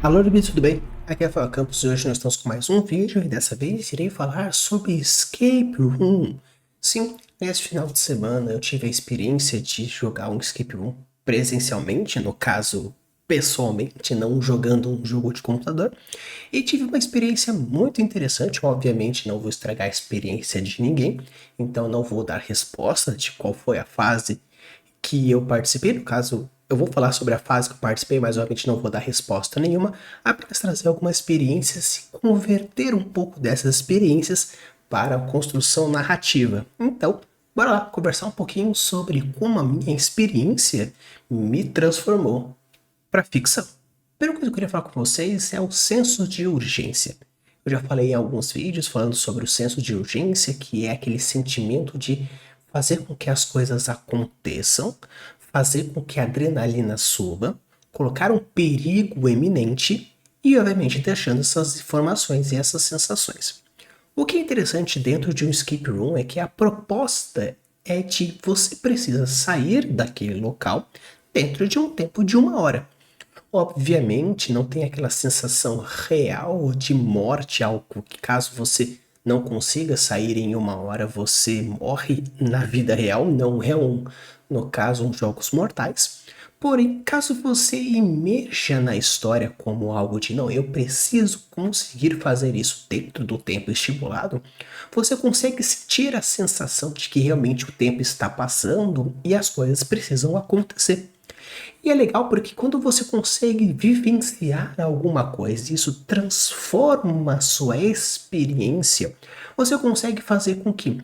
Alô, Libis, tudo bem? Aqui é Rafael Campos e hoje nós estamos com mais um vídeo e dessa vez irei falar sobre Escape Room. Sim, nesse final de semana eu tive a experiência de jogar um Escape Room presencialmente, no caso, pessoalmente, não jogando um jogo de computador. E tive uma experiência muito interessante, obviamente não vou estragar a experiência de ninguém, então não vou dar resposta de qual foi a fase que eu participei, no caso, eu vou falar sobre a fase que eu participei, mas obviamente não vou dar resposta nenhuma, apenas trazer algumas experiências e converter um pouco dessas experiências para a construção narrativa. Então, bora lá conversar um pouquinho sobre como a minha experiência me transformou para ficção. A primeira coisa que eu queria falar com vocês é o senso de urgência. Eu já falei em alguns vídeos falando sobre o senso de urgência, que é aquele sentimento de fazer com que as coisas aconteçam, fazer com que a adrenalina suba, colocar um perigo eminente e, obviamente, deixando essas informações e essas sensações. O que é interessante dentro de um escape room é que a proposta é de você precisa sair daquele local dentro de um tempo de 1 hora. Obviamente, não tem aquela sensação real de morte, algo que caso você não consiga sair em 1 hora, você morre na vida real, não é no caso, jogos mortais. Porém, caso você imerja na história como algo de não, eu preciso conseguir fazer isso dentro do tempo estipulado, você consegue sentir a sensação de que realmente o tempo está passando e as coisas precisam acontecer. E é legal porque quando você consegue vivenciar alguma coisa, isso transforma a sua experiência, você consegue fazer com que,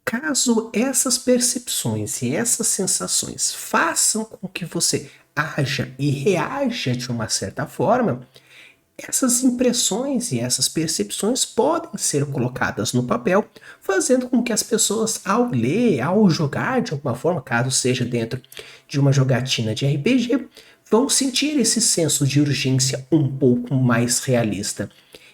caso essas percepções e essas sensações façam com que você haja e reaja de uma certa forma, essas impressões e essas percepções podem ser colocadas no papel, fazendo com que as pessoas, ao ler, ao jogar de alguma forma, caso seja dentro de uma jogatina de RPG, vão sentir esse senso de urgência um pouco mais realista.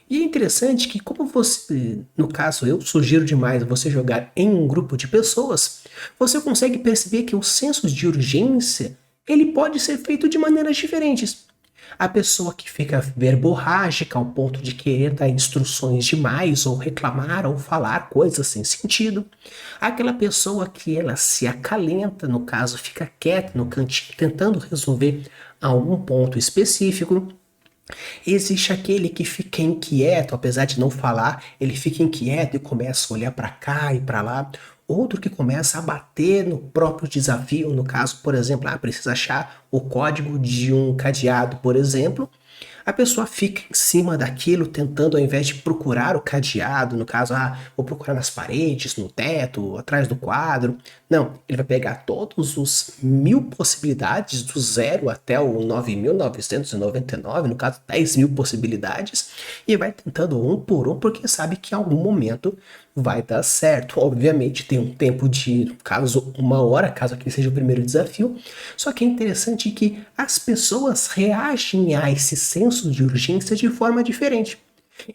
E é interessante que, como você, no caso eu sugiro demais você jogar em um grupo de pessoas, você consegue perceber que o senso de urgência ele pode ser feito de maneiras diferentes. A pessoa que fica verborrágica ao ponto de querer dar instruções demais, ou reclamar, ou falar coisas sem sentido. Aquela pessoa que ela se acalenta, no caso fica quieta no cantinho, tentando resolver algum ponto específico. Existe aquele que fica inquieto, apesar de não falar, ele fica inquieto e começa a olhar para cá e para lá. Outro que começa a bater no próprio desafio, no caso, por exemplo, precisa achar o código de um cadeado, por exemplo. A pessoa fica em cima daquilo, tentando, ao invés de procurar o cadeado, no caso, vou procurar nas paredes, no teto, atrás do quadro. Não, ele vai pegar todos os 1000 possibilidades, do 0 até o 9.999, no caso, 10.000 possibilidades, e vai tentando um por um, porque sabe que em algum momento vai dar certo. Obviamente tem um tempo de, no caso, 1 hora, caso aqui seja o primeiro desafio. Só que é interessante que as pessoas reagem a esse senso de urgência de forma diferente.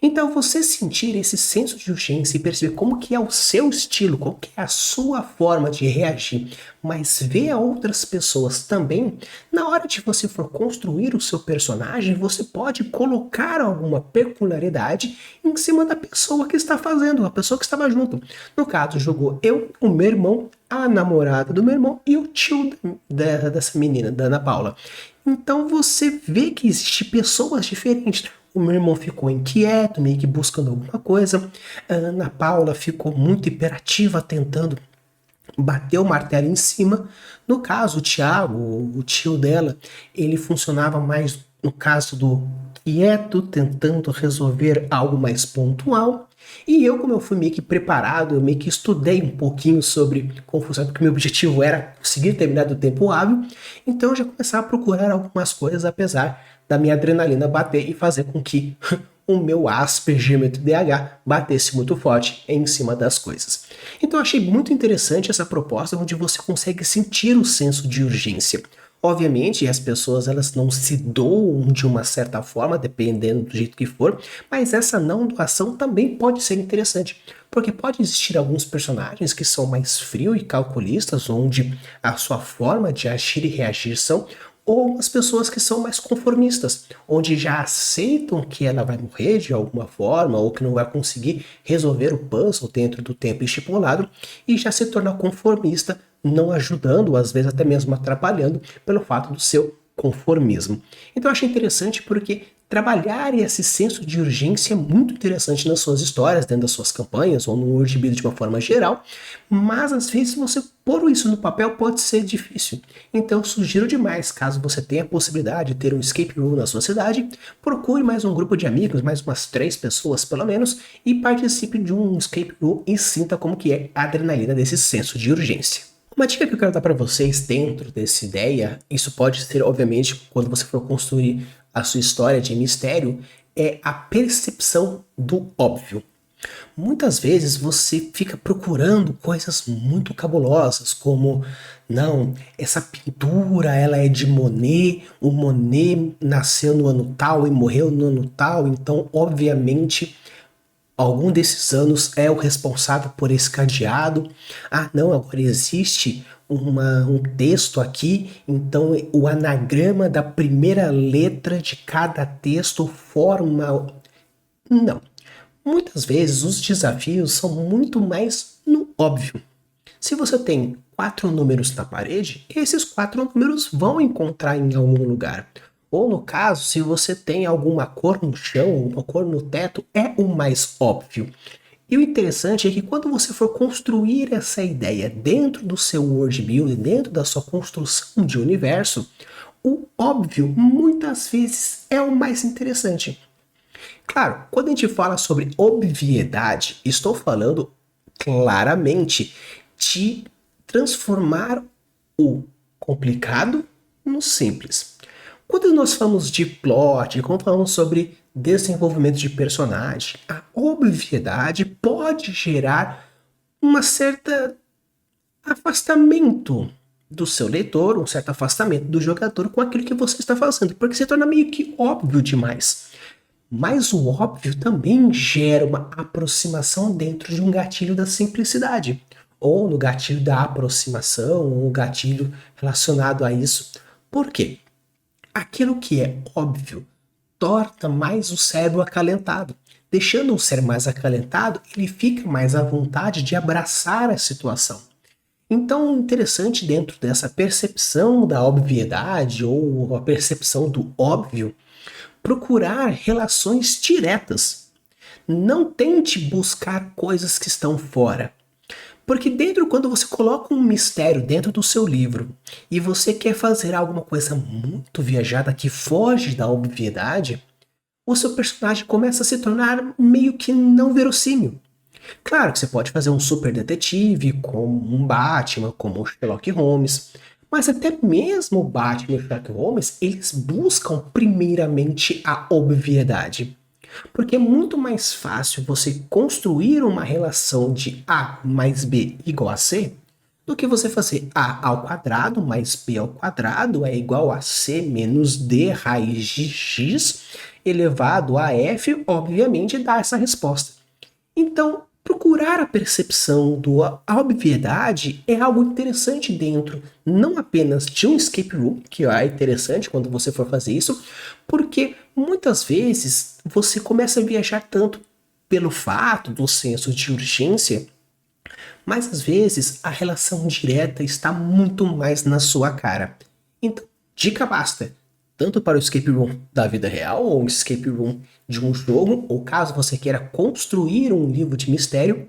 Então você sentir esse senso de urgência e perceber como que é o seu estilo, qual que é a sua forma de reagir, mas ver a outras pessoas também, na hora de você for construir o seu personagem, você pode colocar alguma peculiaridade em cima da pessoa que está fazendo, a pessoa que estava junto. No caso, jogou eu, o meu irmão, a namorada do meu irmão e o tio dessa menina, da Ana Paula. Então você vê que existem pessoas diferentes. O meu irmão ficou inquieto, meio que buscando alguma coisa. A Ana Paula ficou muito hiperativa, tentando bater o martelo em cima. No caso, o Thiago, o tio dela, ele funcionava mais no caso do quieto, tentando resolver algo mais pontual. E eu, como eu fui meio que preparado, eu meio que estudei um pouquinho sobre como funciona, porque meu objetivo era conseguir terminar do tempo hábil, então eu já começava a procurar algumas coisas, apesar da minha adrenalina bater e fazer com que o meu Asperger, meu TDAH, batesse muito forte em cima das coisas. Então eu achei muito interessante essa proposta onde você consegue sentir o senso de urgência. Obviamente, as pessoas elas não se doam de uma certa forma, dependendo do jeito que for, mas essa não doação também pode ser interessante, porque pode existir alguns personagens que são mais frios e calculistas, onde a sua forma de agir e reagir são, ou as pessoas que são mais conformistas, onde já aceitam que ela vai morrer de alguma forma ou que não vai conseguir resolver o puzzle dentro do tempo estipulado e já se torna conformista, não ajudando, às vezes até mesmo atrapalhando, pelo fato do seu conformismo. Então eu achei interessante porque trabalhar esse senso de urgência é muito interessante nas suas histórias, dentro das suas campanhas ou no World Build de uma forma geral, mas às vezes você pôr isso no papel pode ser difícil. Então eu sugiro demais, caso você tenha a possibilidade de ter um escape room na sua cidade, procure mais um grupo de amigos, mais umas 3 pessoas pelo menos, e participe de um escape room e sinta como que é a adrenalina desse senso de urgência. Uma dica que eu quero dar para vocês dentro dessa ideia, isso pode ser obviamente quando você for construir a sua história de mistério, é a percepção do óbvio. Muitas vezes você fica procurando coisas muito cabulosas, como, não, essa pintura ela é de Monet, o Monet nasceu no ano tal e morreu no ano tal, então obviamente algum desses anos é o responsável por esse cadeado. Ah, não, agora existe um texto aqui, então o anagrama da primeira letra de cada texto forma. Não. Muitas vezes os desafios são muito mais no óbvio. Se você tem 4 números na parede, esses 4 números vão encontrar em algum lugar. Ou no caso, se você tem alguma cor no chão, uma cor no teto, é o mais óbvio. E o interessante é que quando você for construir essa ideia dentro do seu worldbuilding, dentro da sua construção de universo, o óbvio muitas vezes é o mais interessante. Claro, quando a gente fala sobre obviedade, estou falando claramente de transformar o complicado no simples. Quando nós falamos de plot, quando falamos sobre desenvolvimento de personagem, a obviedade pode gerar uma certa afastamento do seu leitor, um certo afastamento do jogador com aquilo que você está fazendo, porque se torna meio que óbvio demais. Mas o óbvio também gera uma aproximação dentro de um gatilho da simplicidade, ou no gatilho da aproximação, ou um gatilho relacionado a isso. Por quê? Aquilo que é óbvio torna mais o cérebro acalentado. Deixando o cérebro mais acalentado, ele fica mais à vontade de abraçar a situação. Então, interessante dentro dessa percepção da obviedade ou a percepção do óbvio, procurar relações diretas. Não tente buscar coisas que estão fora. Porque quando você coloca um mistério dentro do seu livro e você quer fazer alguma coisa muito viajada que foge da obviedade, o seu personagem começa a se tornar meio que não verossímil. Claro que você pode fazer um super detetive, como um Batman, como o Sherlock Holmes, mas até mesmo o Batman e o Sherlock Holmes, eles buscam primeiramente a obviedade. Porque é muito mais fácil você construir uma relação de A mais B igual a C do que você fazer A ao quadrado mais B ao quadrado é igual a C menos D raiz de X elevado a F, obviamente dá essa resposta. Então, procurar a percepção da obviedade é algo interessante dentro, não apenas de um escape room, que é interessante quando você for fazer isso, porque muitas vezes você começa a viajar tanto pelo fato do senso de urgência, mas às vezes a relação direta está muito mais na sua cara. Então, dica basta, tanto para o escape room da vida real ou um escape room de um jogo, ou caso você queira construir um livro de mistério,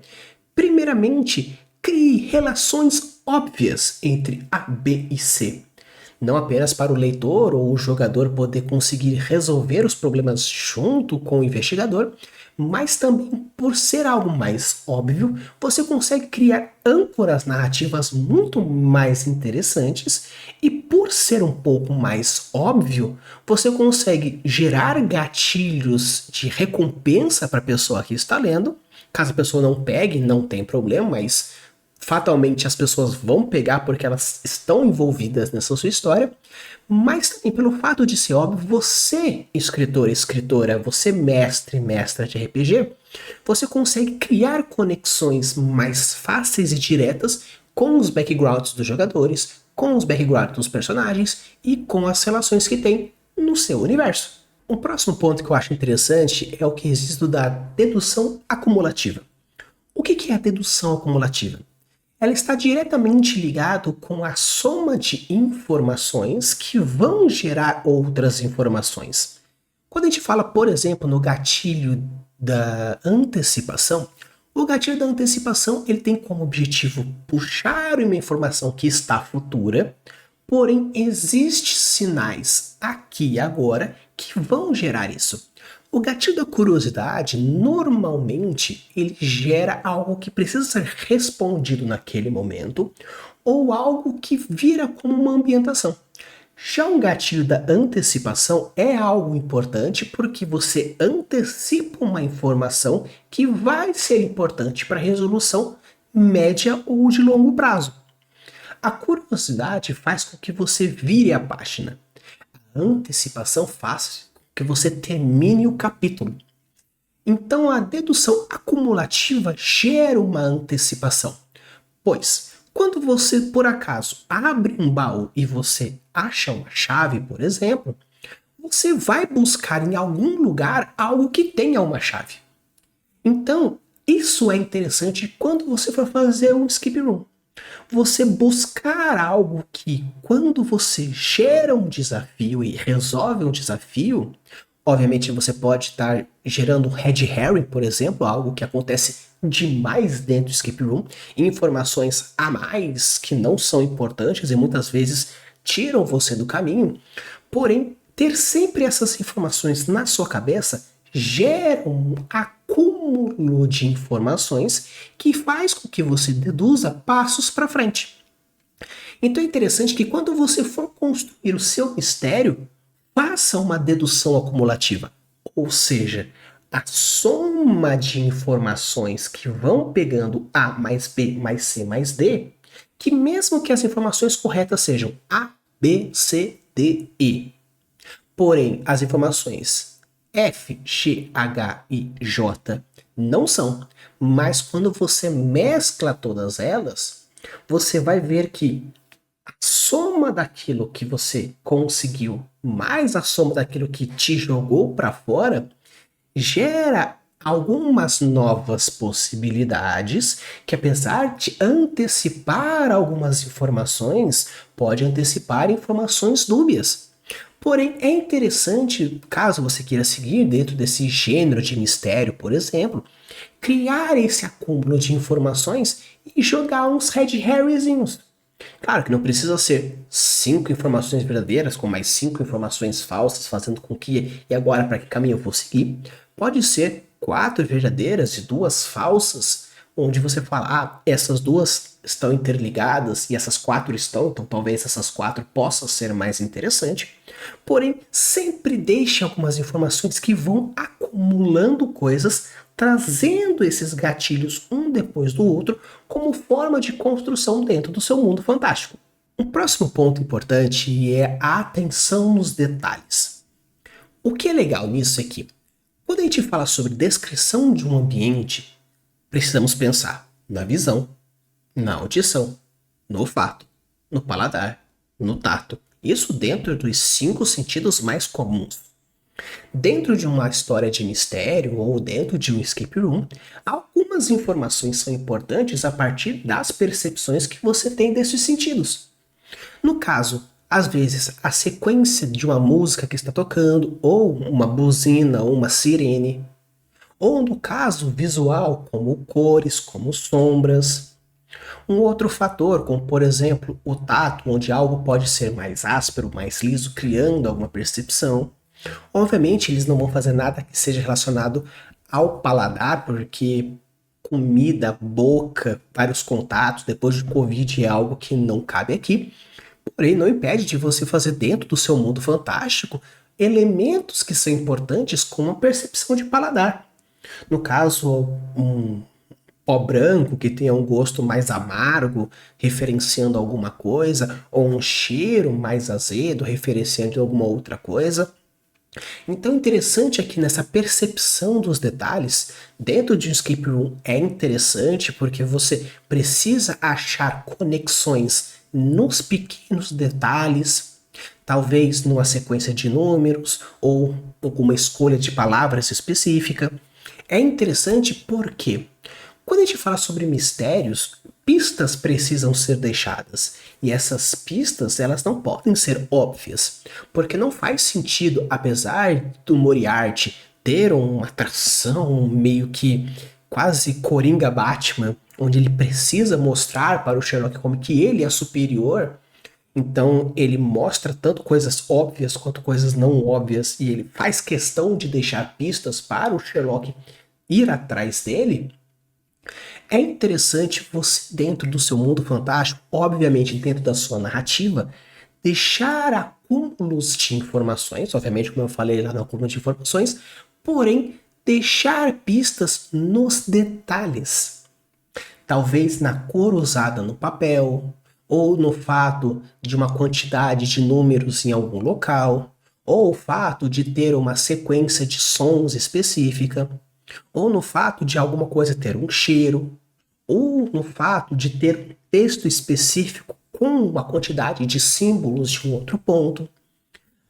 primeiramente crie relações óbvias entre A, B e C. Não apenas para o leitor ou o jogador poder conseguir resolver os problemas junto com o investigador, mas também por ser algo mais óbvio, você consegue criar âncoras narrativas muito mais interessantes e por ser um pouco mais óbvio, você consegue gerar gatilhos de recompensa para a pessoa que está lendo. Caso a pessoa não pegue, não tem problema, mas fatalmente as pessoas vão pegar porque elas estão envolvidas nessa sua história, mas também pelo fato de ser óbvio, você, escritor, escritora, você mestre, mestra de RPG, você consegue criar conexões mais fáceis e diretas com os backgrounds dos jogadores, com os backgrounds dos personagens e com as relações que tem no seu universo. Um próximo ponto que eu acho interessante é o quesito da dedução acumulativa. O que é a dedução acumulativa? Ela está diretamente ligada com a soma de informações que vão gerar outras informações. Quando a gente fala, por exemplo, no gatilho da antecipação, o gatilho da antecipação ele tem como objetivo puxar uma informação que está futura, porém existem sinais aqui e agora que vão gerar isso. O gatilho da curiosidade, normalmente, ele gera algo que precisa ser respondido naquele momento ou algo que vira como uma ambientação. Já um gatilho da antecipação é algo importante porque você antecipa uma informação que vai ser importante para a resolução média ou de longo prazo. A curiosidade faz com que você vire a página. A antecipação faz com que você termine o capítulo. Então a dedução acumulativa gera uma antecipação. Pois, quando você por acaso abre um baú e você acha uma chave, por exemplo, você vai buscar em algum lugar algo que tenha uma chave. Então, isso é interessante quando você for fazer um skip room. Você buscar algo que, quando você gera um desafio e resolve um desafio, obviamente você pode estar gerando um Red Herring, por exemplo, algo que acontece demais dentro do escape room, informações a mais que não são importantes e muitas vezes tiram você do caminho. Porém, ter sempre essas informações na sua cabeça gera um acúmulo de informações que faz com que você deduza passos para frente. Então é interessante que quando você for construir o seu mistério, faça uma dedução acumulativa, ou seja, a soma de informações que vão pegando A mais B mais C mais D, que mesmo que as informações corretas sejam A, B, C, D, E, porém as informações F, G, H e J não são, mas quando você mescla todas elas, você vai ver que a soma daquilo que você conseguiu mais a soma daquilo que te jogou para fora gera algumas novas possibilidades que, apesar de antecipar algumas informações, pode antecipar informações dúbias. Porém, é interessante, caso você queira seguir dentro desse gênero de mistério, por exemplo, criar esse acúmulo de informações e jogar uns Red Herringzinhos. Claro que não precisa ser 5 informações verdadeiras com mais 5 informações falsas, fazendo com que, e agora para que caminho eu vou seguir? Pode ser 4 verdadeiras e 2 falsas, onde você fala, essas duas estão interligadas e essas 4 estão, então talvez essas 4 possam ser mais interessantes. Porém, sempre deixe algumas informações que vão acumulando coisas, trazendo esses gatilhos um depois do outro como forma de construção dentro do seu mundo fantástico. Um próximo ponto importante é a atenção nos detalhes. O que é legal nisso é que, quando a gente fala sobre descrição de um ambiente, precisamos pensar na visão, na audição, no olfato, no paladar, no tato. Isso dentro dos 5 sentidos mais comuns. Dentro de uma história de mistério ou dentro de um escape room, algumas informações são importantes a partir das percepções que você tem desses sentidos. No caso, às vezes, a sequência de uma música que está tocando, ou uma buzina, ou uma sirene. Ou no caso visual, como cores, como sombras. Um outro fator, como por exemplo o tato, onde algo pode ser mais áspero, mais liso, criando alguma percepção. Obviamente, eles não vão fazer nada que seja relacionado ao paladar, porque comida, boca, vários contatos depois de Covid é algo que não cabe aqui. Porém, não impede de você fazer dentro do seu mundo fantástico elementos que são importantes como a percepção de paladar. No caso, um pó branco que tenha um gosto mais amargo, referenciando alguma coisa, ou um cheiro mais azedo, referenciando alguma outra coisa. Então, interessante aqui nessa percepção dos detalhes, dentro de um escape room é interessante porque você precisa achar conexões nos pequenos detalhes, talvez numa sequência de números ou alguma escolha de palavras específica. É interessante porque quando a gente fala sobre mistérios, pistas precisam ser deixadas. E essas pistas, elas não podem ser óbvias, porque não faz sentido, apesar do Moriarty ter uma atração meio que quase Coringa Batman, onde ele precisa mostrar para o Sherlock Holmes que ele é superior. Então ele mostra tanto coisas óbvias quanto coisas não óbvias e ele faz questão de deixar pistas para o Sherlock ir atrás dele. É interessante você, dentro do seu mundo fantástico, obviamente dentro da sua narrativa, deixar acúmulos de informações, obviamente, como eu falei lá no acúmulo de informações, porém, deixar pistas nos detalhes. Talvez na cor usada no papel, ou no fato de uma quantidade de números em algum local, ou o fato de ter uma sequência de sons específica, ou no fato de alguma coisa ter um cheiro, ou no fato de ter um texto específico com uma quantidade de símbolos de um outro ponto,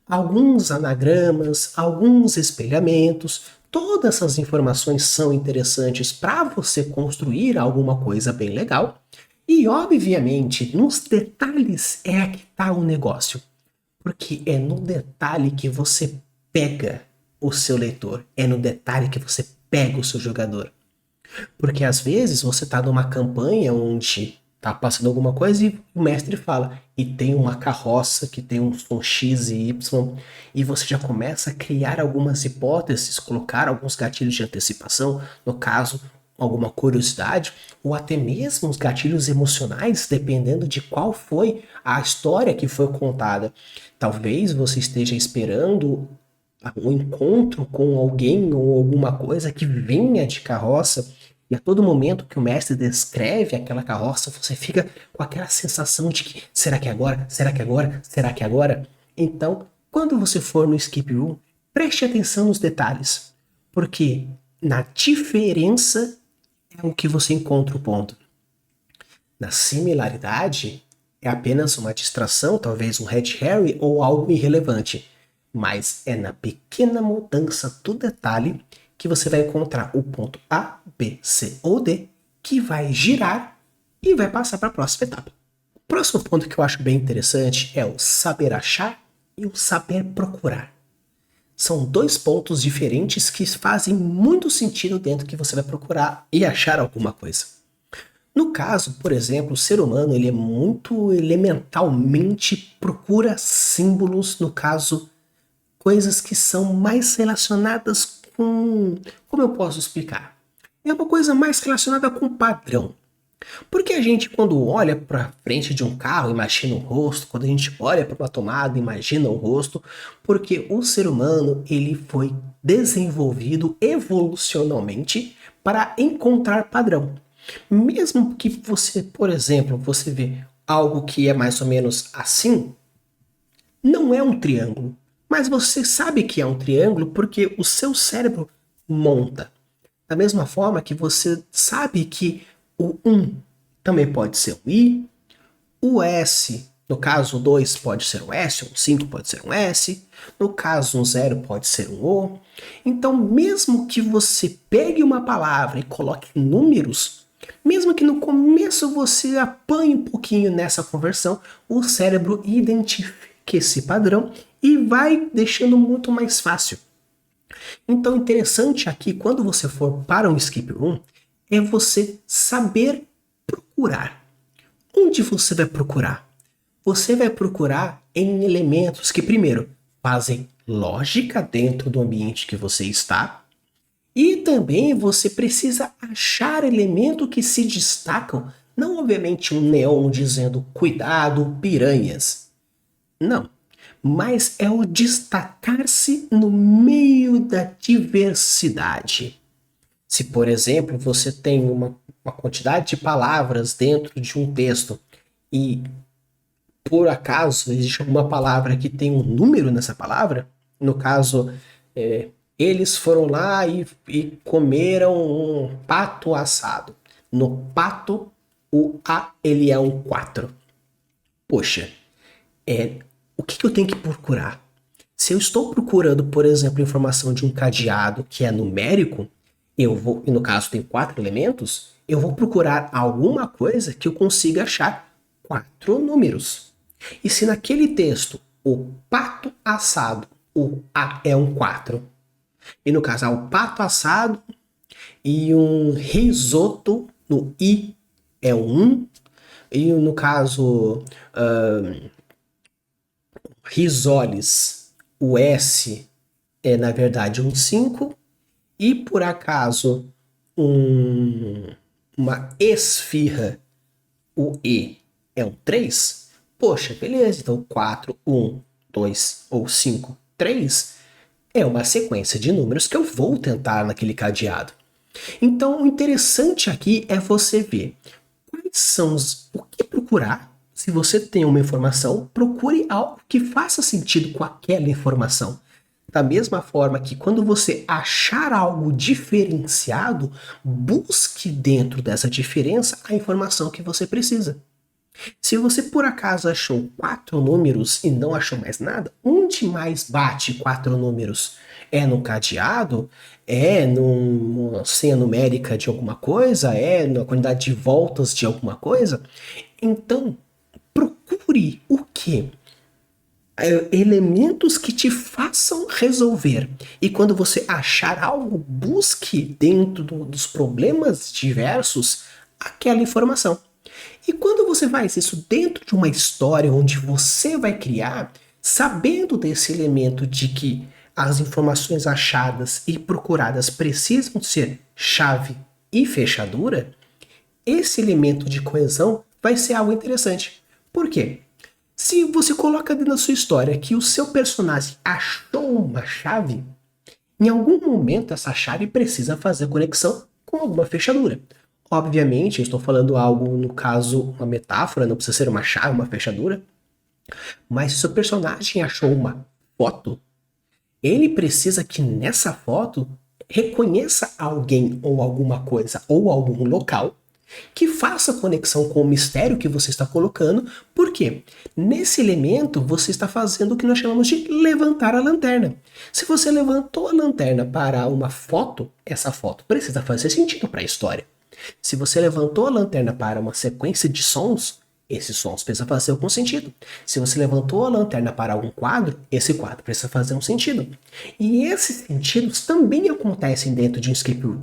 alguns anagramas, alguns espelhamentos, todas essas informações são interessantes para você construir alguma coisa bem legal. E, obviamente, nos detalhes é que está o negócio. Porque é no detalhe que você pega o seu leitor, é no detalhe que você pega o seu jogador. Porque às vezes você tá numa campanha onde tá passando alguma coisa e o mestre fala, e tem uma carroça que tem um som X e Y, e você já começa a criar algumas hipóteses, colocar alguns gatilhos de antecipação, no caso, alguma curiosidade, ou até mesmo os gatilhos emocionais, dependendo de qual foi a história que foi contada. Talvez você esteja esperando um encontro com alguém ou alguma coisa que vinha de carroça, e a todo momento que o mestre descreve aquela carroça, você fica com aquela sensação de que será que é agora? Será que é agora? Será que é agora? Então, quando você for no escape room, preste atenção nos detalhes, porque na diferença é o que você encontra o ponto. Na similaridade, é apenas uma distração, talvez um red herring ou algo irrelevante. Mas é na pequena mudança do detalhe que você vai encontrar o ponto A, B, C ou D, que vai girar e vai passar para a próxima etapa. O próximo ponto que eu acho bem interessante é o saber achar e o saber procurar. São dois pontos diferentes que fazem muito sentido dentro que você vai procurar e achar alguma coisa. No caso, por exemplo, o ser humano ele é muito elementalmente procura símbolos, no caso, coisas que são mais relacionadas com... Como eu posso explicar? É uma coisa mais relacionada com padrão. Porque a gente, quando olha para frente de um carro, imagina um rosto. Quando a gente olha para uma tomada, imagina um rosto. Porque o ser humano ele foi desenvolvido evolucionalmente para encontrar padrão. Mesmo que você, por exemplo, você vê algo que é mais ou menos assim, não é um triângulo. Mas você sabe que é um triângulo porque o seu cérebro monta. Da mesma forma que você sabe que o 1 também pode ser um I, o S, no caso o 2 pode ser um S, um 5 pode ser um S, no caso um 0 pode ser um O. Então, mesmo que você pegue uma palavra e coloque números, mesmo que no começo você apanhe um pouquinho nessa conversão, o cérebro identifica esse padrão e vai deixando muito mais fácil. Então, interessante aqui, quando você for para um escape room, é você saber Procurar. Onde você vai procurar? Você vai procurar em elementos que, primeiro, fazem lógica dentro do ambiente que você está, e também você precisa achar elementos que se destacam, não obviamente um neon dizendo cuidado, piranhas. Não, mas é o destacar-se no meio da diversidade. Se, por exemplo, você tem uma quantidade de palavras dentro de um texto e, por acaso, existe alguma palavra que tem um número nessa palavra, no caso, eles foram lá e comeram um pato assado. No pato, o A ele é um 4. Poxa, o que eu tenho que procurar? Se eu estou procurando, por exemplo, informação de um cadeado que é numérico, eu vou, e no caso tem 4 elementos, eu vou procurar alguma coisa que eu consiga achar 4 números. E se naquele texto o pato assado, o A é um 4, e no caso há o pato assado e um risoto no I é um 1, e no caso risoles, o S é na verdade um 5, e por acaso uma esfirra, o E é um 3, poxa, beleza, então 4, 1, 2 ou 5, 3 é uma sequência de números que eu vou tentar naquele cadeado. Então, o interessante aqui é você ver quais são o que procurar. Se você tem uma informação, procure algo que faça sentido com aquela informação. Da mesma forma que quando você achar algo diferenciado, busque dentro dessa diferença a informação que você precisa. Se você por acaso achou 4 números e não achou mais nada, onde mais bate 4 números? É no cadeado? É numa senha numérica de alguma coisa? É na quantidade de voltas de alguma coisa? Então, procure o quê? Elementos que te façam resolver. E quando você achar algo, busque dentro dos problemas diversos aquela informação. E quando você faz isso dentro de uma história onde você vai criar, sabendo desse elemento de que as informações achadas e procuradas precisam ser chave e fechadura, esse elemento de coesão vai ser algo interessante. Por quê? Se você coloca dentro da sua história que o seu personagem achou uma chave, em algum momento essa chave precisa fazer conexão com alguma fechadura. Obviamente, eu estou falando algo, no caso, uma metáfora, não precisa ser uma chave, uma fechadura. Mas se o seu personagem achou uma foto, ele precisa que nessa foto reconheça alguém ou alguma coisa ou algum local que faça conexão com o mistério que você está colocando. Por quê? Nesse elemento você está fazendo o que nós chamamos de levantar a lanterna. Se você levantou a lanterna para uma foto, essa foto precisa fazer sentido para a história. Se você levantou a lanterna para uma sequência de sons, esses sons precisam fazer algum sentido. Se você levantou a lanterna para um quadro, esse quadro precisa fazer um sentido. E esses sentidos também acontecem dentro de um escape room.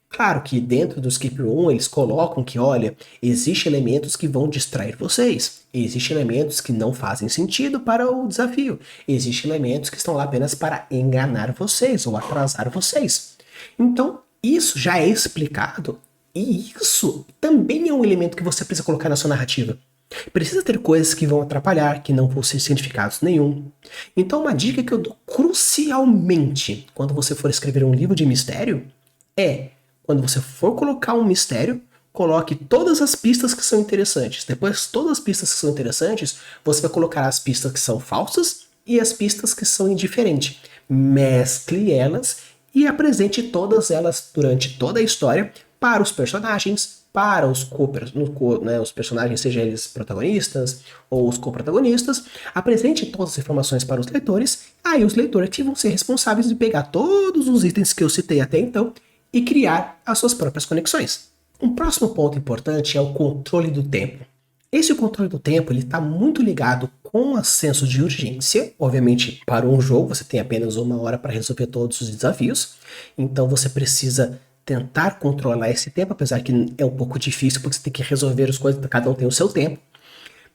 Claro que dentro do escape room eles colocam que, olha, existem elementos que vão distrair vocês, existem elementos que não fazem sentido para o desafio, existem elementos que estão lá apenas para enganar vocês ou atrasar vocês. Então, isso já é explicado. E isso também é um elemento que você precisa colocar na sua narrativa. Precisa ter coisas que vão atrapalhar, que não vão ser significados nenhum. Então, uma dica que eu dou crucialmente quando você for escrever um livro de mistério é, quando você for colocar um mistério, coloque todas as pistas que são interessantes. Depois, todas as pistas que são interessantes, você vai colocar as pistas que são falsas e as pistas que são indiferentes. Mescle elas e apresente todas elas durante toda a história para os personagens, para os os personagens, seja eles protagonistas ou os co-protagonistas. Apresente todas as informações para os leitores, aí os leitores que vão ser responsáveis de pegar todos os itens que eu citei até então e criar as suas próprias conexões. Um próximo ponto importante é o controle do tempo. Esse controle do tempo está muito ligado com o senso de urgência. Obviamente, para um jogo você tem apenas 1 hora para resolver todos os desafios, então você precisa tentar controlar esse tempo, apesar que é um pouco difícil porque você tem que resolver as coisas, cada um tem o seu tempo.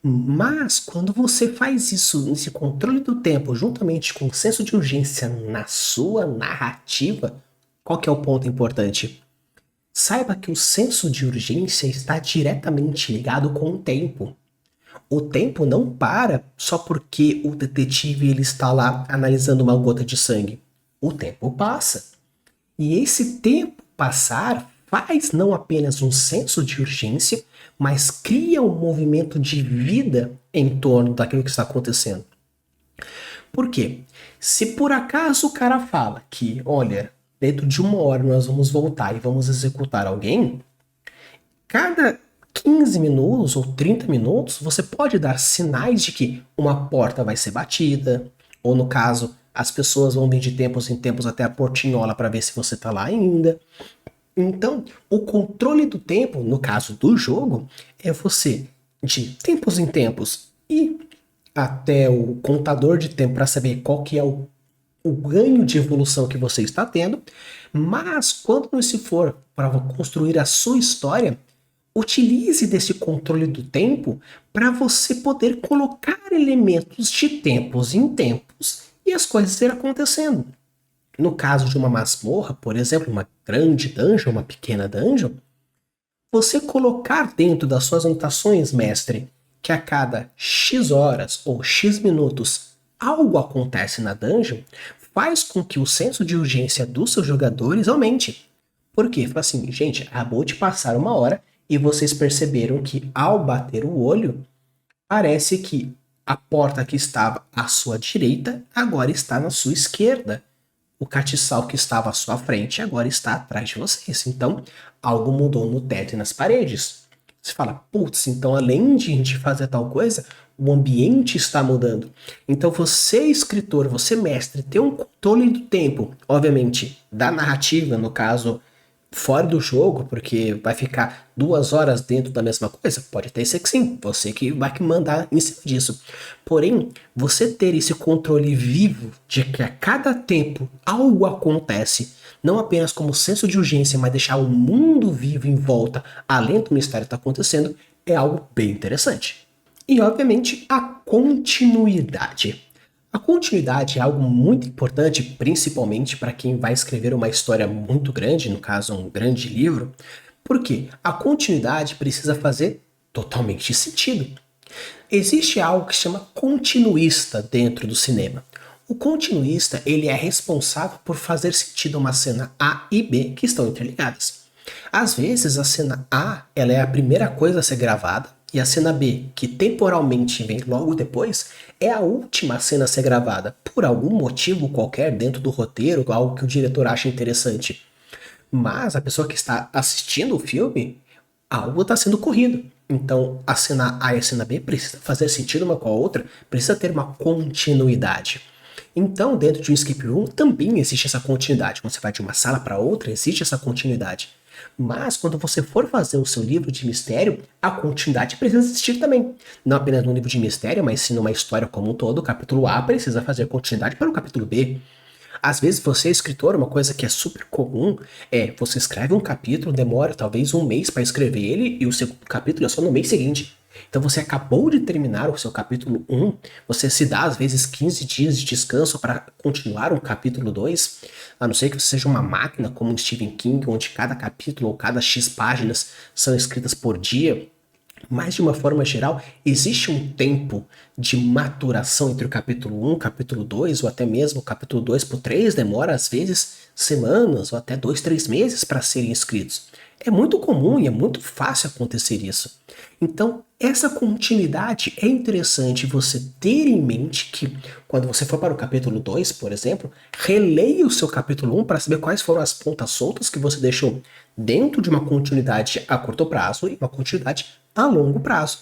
Mas quando você faz isso, nesse controle do tempo, juntamente com o senso de urgência na sua narrativa, qual que é o ponto importante? Saiba que o senso de urgência está diretamente ligado com o tempo. O tempo não para só porque o detetive ele está lá analisando uma gota de sangue. O tempo passa. E esse tempo passar faz não apenas um senso de urgência, mas cria um movimento de vida em torno daquilo que está acontecendo. Por quê? Se por acaso o cara fala que, olha, dentro de 1 hora nós vamos voltar e vamos executar alguém, cada 15 minutos ou 30 minutos você pode dar sinais de que uma porta vai ser batida, ou no caso, as pessoas vão vir de tempos em tempos até a portinhola para ver se você está lá ainda. Então, o controle do tempo, no caso do jogo, é você, de tempos em tempos, ir até o contador de tempo para saber qual que é o ganho de evolução que você está tendo, mas quando se for para construir a sua história, utilize desse controle do tempo para você poder colocar elementos de tempos em tempos e as coisas irem acontecendo. No caso de uma masmorra, por exemplo, uma grande dungeon, uma pequena dungeon, você colocar dentro das suas anotações, mestre, que a cada X horas ou X minutos algo acontece na dungeon, faz com que o senso de urgência dos seus jogadores aumente. Por quê? Fala assim, gente, acabou de passar 1 hora e vocês perceberam que ao bater o olho, parece que a porta que estava à sua direita agora está na sua esquerda. O castiçal que estava à sua frente agora está atrás de vocês. Então, algo mudou no teto e nas paredes. Você fala, putz, então além de a gente fazer tal coisa, o ambiente está mudando. Então você, escritor, você, mestre, tem um controle do tempo, obviamente, da narrativa, no caso, fora do jogo, porque vai ficar 2 horas dentro da mesma coisa? Pode até ser que sim, você que vai mandar em cima disso. Porém, você ter esse controle vivo de que a cada tempo algo acontece, não apenas como senso de urgência, mas deixar o mundo vivo em volta, além do mistério estar acontecendo, é algo bem interessante. E, obviamente, a continuidade. A continuidade é algo muito importante, principalmente para quem vai escrever uma história muito grande, no caso, um grande livro, porque a continuidade precisa fazer totalmente sentido. Existe algo que se chama continuista dentro do cinema. O continuista ele é responsável por fazer sentido uma cena A e B que estão interligadas. Às vezes a cena A ela é a primeira coisa a ser gravada e a cena B, que temporalmente vem logo depois, é a última cena a ser gravada, por algum motivo qualquer dentro do roteiro, algo que o diretor acha interessante. Mas a pessoa que está assistindo o filme, algo está sendo corrido. Então a cena A e a cena B precisam fazer sentido uma com a outra, precisa ter uma continuidade. Então, dentro de um escape room também existe essa continuidade. Quando você vai de uma sala para outra, existe essa continuidade. Mas quando você for fazer o seu livro de mistério, a continuidade precisa existir também. Não apenas no livro de mistério, mas sim numa história como um todo. O capítulo A precisa fazer continuidade para o capítulo B. Às vezes você é escritor, uma coisa que é super comum é você escreve um capítulo, demora talvez 1 mês para escrever ele e o segundo capítulo é só no mês seguinte. Então você acabou de terminar o seu capítulo 1, você se dá às vezes 15 dias de descanso para continuar o capítulo 2, a não ser que você seja uma máquina como o Stephen King, onde cada capítulo ou cada X páginas são escritas por dia. Mas, de uma forma geral, existe um tempo de maturação entre o capítulo 1 e o capítulo 2, ou até mesmo o capítulo 2 por 3, demora às vezes semanas ou até 2, 3 meses para serem escritos. É muito comum e é muito fácil acontecer isso. Então, essa continuidade é interessante você ter em mente que, quando você for para o capítulo 2, por exemplo, releia o seu capítulo 1 para saber quais foram as pontas soltas que você deixou dentro de uma continuidade a curto prazo e uma continuidade a longo prazo.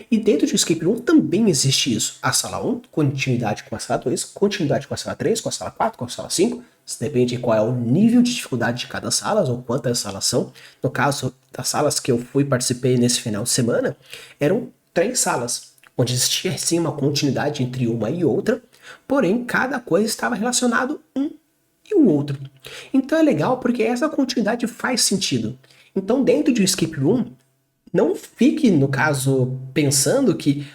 E dentro de Escape Room também existe isso. A sala 1, continuidade com a sala 2, continuidade com a sala 3, com a sala 4, com a sala 5. Isso depende de qual é o nível de dificuldade de cada sala ou quantas salas são. No caso das salas que eu fui participei nesse final de semana, eram 3 salas, onde existia sim uma continuidade entre uma e outra, porém cada coisa estava relacionado um e o outro. Então é legal porque essa continuidade faz sentido. Então dentro de um escape room, não fique, no caso, pensando que,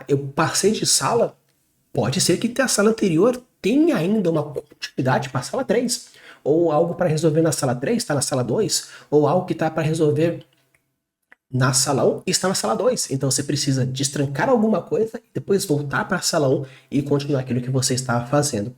eu passei de sala, pode ser que a sala anterior tenha ainda uma continuidade para a sala 3, ou algo para resolver na sala 3 está na sala 2, ou algo que está para resolver na sala 1 está na sala 2. Então você precisa destrancar alguma coisa e depois voltar para a sala 1 e continuar aquilo que você estava fazendo.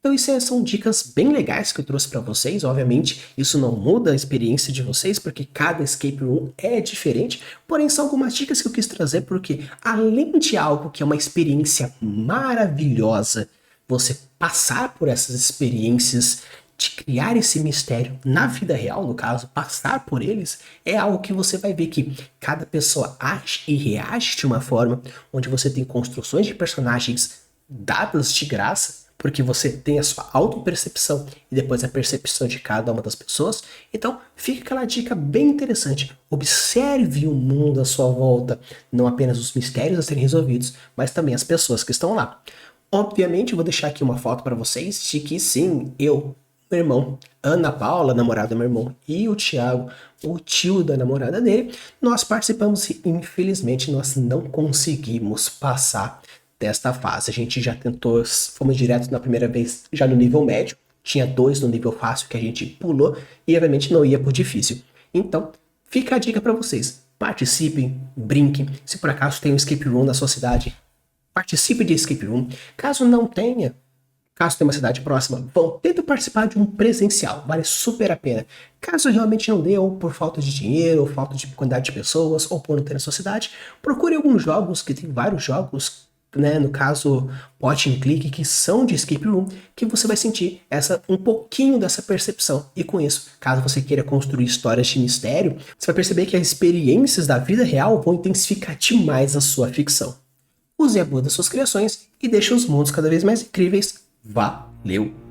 Então isso são dicas bem legais que eu trouxe para vocês. Obviamente isso não muda a experiência de vocês, porque cada escape room é diferente, porém são algumas dicas que eu quis trazer porque além de algo que é uma experiência maravilhosa, você passar por essas experiências de criar esse mistério na vida real, no caso, passar por eles, é algo que você vai ver que cada pessoa age e reage de uma forma onde você tem construções de personagens dadas de graça, porque você tem a sua autopercepção e depois a percepção de cada uma das pessoas. Então, fica aquela dica bem interessante. Observe o mundo à sua volta, não apenas os mistérios a serem resolvidos, mas também as pessoas que estão lá. Obviamente, eu vou deixar aqui uma foto para vocês de que sim, meu irmão, Ana Paula, namorada do meu irmão, e o Thiago, o tio da namorada dele, nós participamos e infelizmente nós não conseguimos passar desta fase. A gente já tentou, fomos direto na primeira vez já no nível médio, tinha 2 no nível fácil que a gente pulou e obviamente não ia por difícil. Então, fica a dica para vocês. Participem, brinquem. Se por acaso tem um escape room na sua cidade, participe de escape room. Caso não tenha, caso tenha uma cidade próxima, tenta participar de um presencial, vale super a pena. Caso realmente não dê, ou por falta de dinheiro, ou falta de quantidade de pessoas, ou por não ter na sua cidade, procure alguns jogos, que tem vários jogos, né, no caso, point and click, que são de escape room, que você vai sentir um pouquinho dessa percepção. E com isso, caso você queira construir histórias de mistério, você vai perceber que as experiências da vida real vão intensificar demais a sua ficção. Use a boa das suas criações e deixe os mundos cada vez mais incríveis. Valeu!